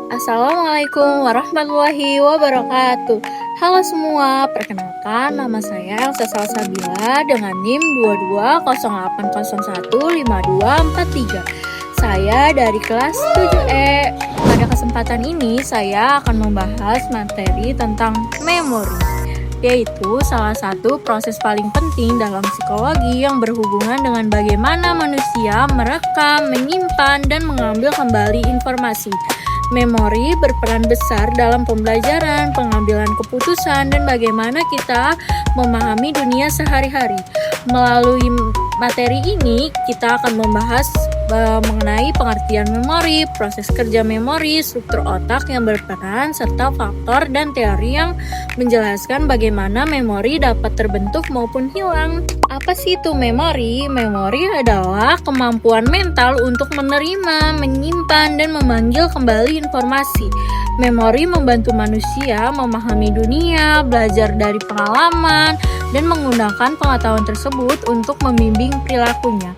Assalamualaikum warahmatullahi wabarakatuh. Halo semua, perkenalkan nama saya Elsa Salsabila dengan NIM 2208015243. Saya dari kelas 7E. Pada kesempatan ini saya akan membahas materi tentang memori, yaitu salah satu proses paling penting dalam psikologi yang berhubungan dengan bagaimana manusia merekam, menyimpan, dan mengambil kembali informasi. Memori berperan besar dalam pembelajaran, pengambilan keputusan, dan bagaimana kita memahami dunia sehari-hari. Melalui materi ini, kita akan membahas mengenai pengertian memori, proses kerja memori, struktur otak yang berperan, serta faktor dan teori yang menjelaskan bagaimana memori dapat terbentuk maupun hilang. Apa sih itu memori? Memori adalah kemampuan mental untuk menerima, menyimpan, dan memanggil kembali informasi. Memori membantu manusia memahami dunia, belajar dari pengalaman, dan menggunakan pengetahuan tersebut untuk membimbing perilakunya.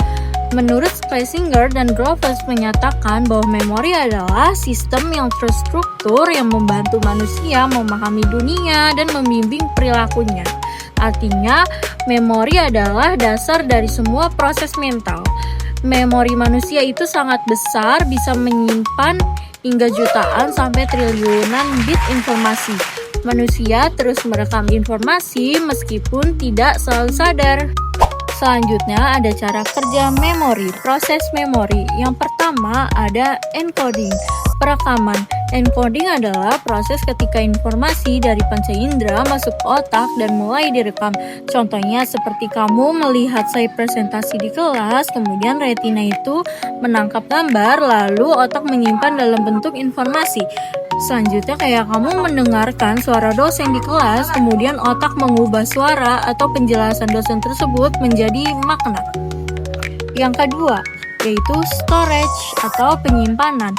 Menurut Schlesinger dan Groves menyatakan bahwa memori adalah sistem yang terstruktur yang membantu manusia memahami dunia dan membimbing perilakunya. Artinya, memori adalah dasar dari semua proses mental. Memori manusia itu sangat besar, bisa menyimpan hingga jutaan sampai triliunan bit informasi. Manusia terus merekam informasi meskipun tidak selalu sadar. Selanjutnya ada cara kerja memori, proses memori. Yang pertama ada encoding, perekaman. Encoding adalah proses ketika informasi dari panca indera masuk ke otak dan mulai direkam. Contohnya seperti kamu melihat saya presentasi di kelas, kemudian retina itu menangkap gambar, lalu otak menyimpan dalam bentuk informasi. Selanjutnya kayak kamu mendengarkan suara dosen di kelas, kemudian otak mengubah suara atau penjelasan dosen tersebut menjadi makna. Yang kedua, yaitu storage atau penyimpanan.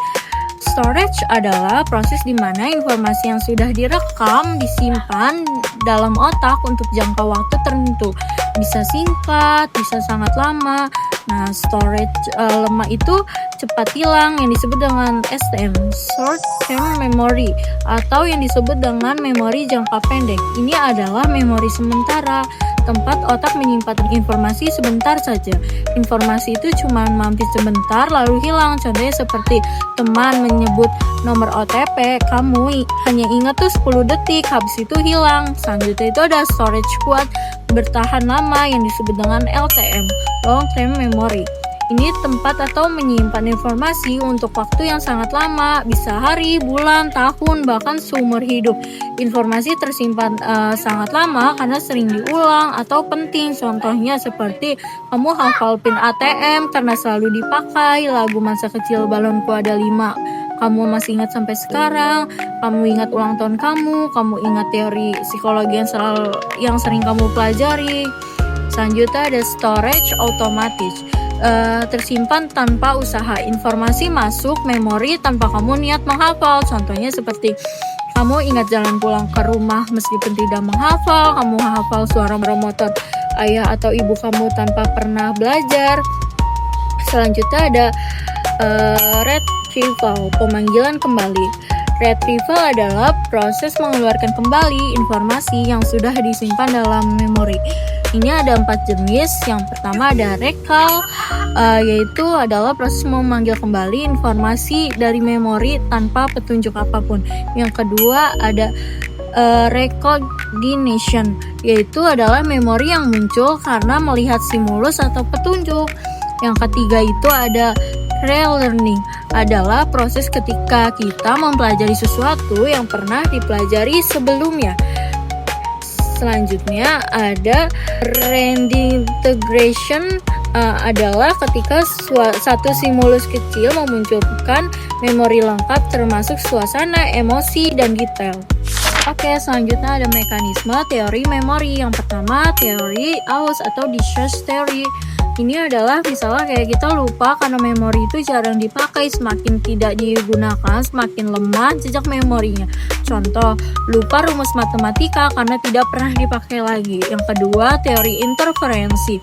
Storage adalah proses di mana informasi yang sudah direkam disimpan dalam otak untuk jangka waktu tertentu. Bisa singkat, bisa sangat lama. Nah, storage lemah itu cepat hilang yang disebut dengan STM, short term memory, atau yang disebut dengan memori jangka pendek. Ini adalah memori sementara, tempat otak menyimpan informasi sebentar saja. Informasi itu cuma mampir sebentar lalu hilang. Contohnya seperti teman menyebut nomor OTP, kamu hanya ingat tuh 10 detik, habis itu hilang. Selanjutnya itu ada storage kuat, bertahan lama yang disebut dengan LTM, long term memory. Ini tempat atau menyimpan informasi untuk waktu yang sangat lama, bisa hari, bulan, tahun, bahkan seumur hidup. Informasi tersimpan sangat lama karena sering diulang atau penting. Contohnya seperti kamu hafal PIN ATM karena selalu dipakai, lagu masa kecil balonku ada 5. Kamu masih ingat sampai sekarang, kamu ingat ulang tahun kamu ingat teori psikologi yang sering kamu pelajari. Selanjutnya ada storage otomatis. Tersimpan tanpa usaha. Informasi masuk memori tanpa kamu niat menghafal. Contohnya seperti kamu ingat jalan pulang ke rumah meskipun tidak menghafal, kamu hafal suara motor ayah atau ibu kamu tanpa pernah belajar. Selanjutnya ada retrieval, pemanggilan kembali. Retrieval adalah proses mengeluarkan kembali informasi yang sudah disimpan dalam memori. Ini ada 4 jenis. Yang pertama ada recall, yaitu adalah proses memanggil kembali informasi dari memori tanpa petunjuk apapun. Yang kedua ada recognition, yaitu adalah memori yang muncul karena melihat stimulus atau petunjuk. Yang ketiga itu ada relearning, adalah proses ketika kita mempelajari sesuatu yang pernah dipelajari sebelumnya. Selanjutnya ada reintegration, adalah ketika satu stimulus kecil memunculkan memori lengkap termasuk suasana, emosi, dan detail. Oke, selanjutnya ada mekanisme teori memori. Yang pertama teori AUS atau discharge theory. Ini adalah misalnya kayak kita lupa karena memori itu jarang dipakai, semakin tidak digunakan semakin lemah jejak memorinya. Contoh, lupa rumus matematika karena tidak pernah dipakai lagi. Yang kedua, teori interferensi.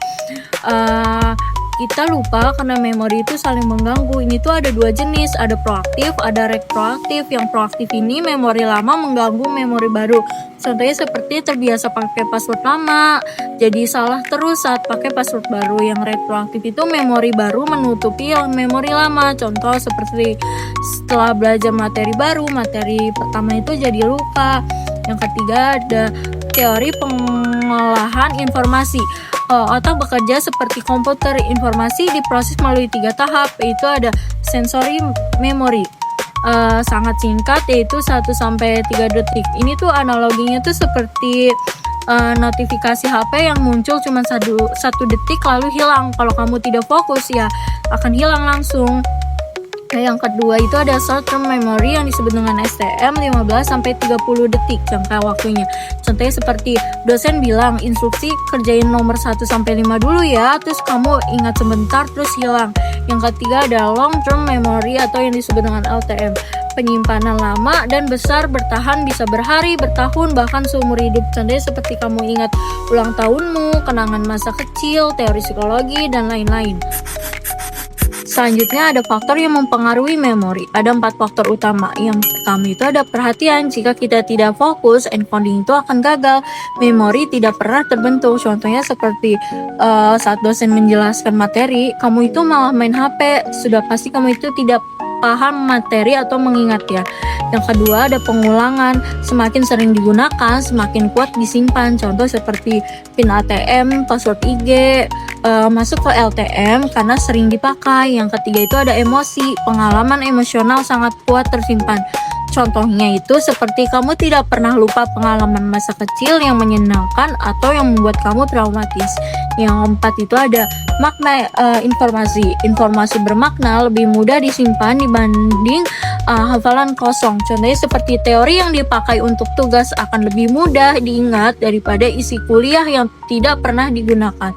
kita lupa karena memori itu saling mengganggu. Ini tuh ada dua jenis, ada proaktif, ada retroaktif. Yang proaktif ini memori lama mengganggu memori baru. Contohnya seperti terbiasa pakai password lama, jadi salah terus saat pakai password baru. Yang retroaktif itu memori baru menutupi yang memori lama. Contoh seperti setelah belajar materi baru, materi pertama itu jadi lupa. Yang ketiga ada teori pengolahan informasi. Otak bekerja seperti komputer, informasi diproses melalui 3 tahap, yaitu ada sensory memory. Sangat singkat, yaitu 1-3 detik. Ini tuh analoginya tuh seperti notifikasi HP yang muncul cuma satu detik lalu hilang. Kalau kamu tidak fokus ya akan hilang langsung. Yang kedua itu ada short term memory yang disebut dengan STM, 15-30 detik jangka waktunya. Contohnya seperti dosen bilang instruksi kerjain nomor 1-5 dulu ya, terus kamu ingat sebentar terus hilang. Yang ketiga ada long term memory atau yang disebut dengan LTM, penyimpanan lama dan besar, bertahan bisa berhari, bertahun, bahkan seumur hidup. Contohnya seperti kamu ingat ulang tahunmu, kenangan masa kecil, teori psikologi, dan lain-lain. Selanjutnya ada faktor yang mempengaruhi memori. Ada 4 faktor utama. Yang pertama itu ada perhatian. Jika kita tidak fokus, encoding itu akan gagal. Memori tidak pernah terbentuk. Contohnya seperti saat dosen menjelaskan materi, kamu itu malah main HP. Sudah pasti kamu itu tidak paham materi atau mengingat ya. Yang kedua ada pengulangan. Semakin sering digunakan, semakin kuat disimpan. Contoh seperti PIN ATM, password IG, masuk ke LTM karena sering dipakai. Yang ketiga itu ada emosi. Pengalaman emosional sangat kuat tersimpan. Contohnya itu seperti kamu tidak pernah lupa pengalaman masa kecil yang menyenangkan atau yang membuat kamu traumatis. Yang keempat itu ada makna informasi. Informasi bermakna lebih mudah disimpan dibanding hafalan kosong. Contohnya seperti teori yang dipakai untuk tugas akan lebih mudah diingat daripada isi kuliah yang tidak pernah digunakan.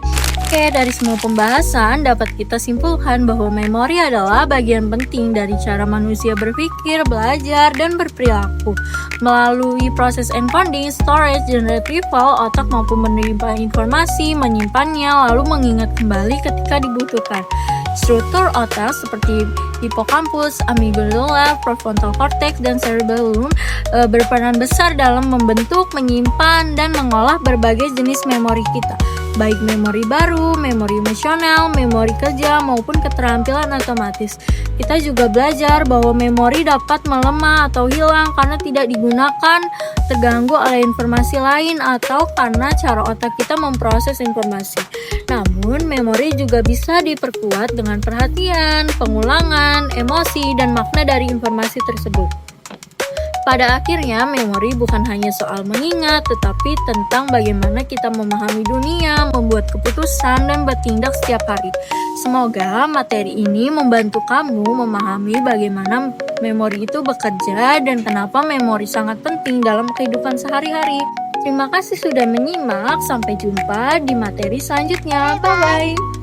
Oke, dari semua pembahasan dapat kita simpulkan bahwa memori adalah bagian penting dari cara manusia berpikir, belajar, dan berperilaku. Melalui proses encoding, storage, dan retrieval, otak mampu menerima informasi, menyimpannya, lalu mengingat kembali ketika dibutuhkan. Struktur otak seperti hippocampus, amygdala, prefrontal cortex, dan cerebellum berperan besar dalam membentuk, menyimpan, dan mengolah berbagai jenis memori kita, baik memori baru, memori emosional, memori kerja, maupun keterampilan otomatis. Kita juga belajar bahwa memori dapat melemah atau hilang karena tidak digunakan, terganggu oleh informasi lain, atau karena cara otak kita memproses informasi. Namun, memori juga bisa diperkuat dengan perhatian, pengulangan, emosi, dan makna dari informasi tersebut. Pada akhirnya, memori bukan hanya soal mengingat, tetapi tentang bagaimana kita memahami dunia, membuat keputusan, dan bertindak setiap hari. Semoga materi ini membantu kamu memahami bagaimana memori itu bekerja dan kenapa memori sangat penting dalam kehidupan sehari-hari. Terima kasih sudah menyimak, sampai jumpa di materi selanjutnya. Bye-bye!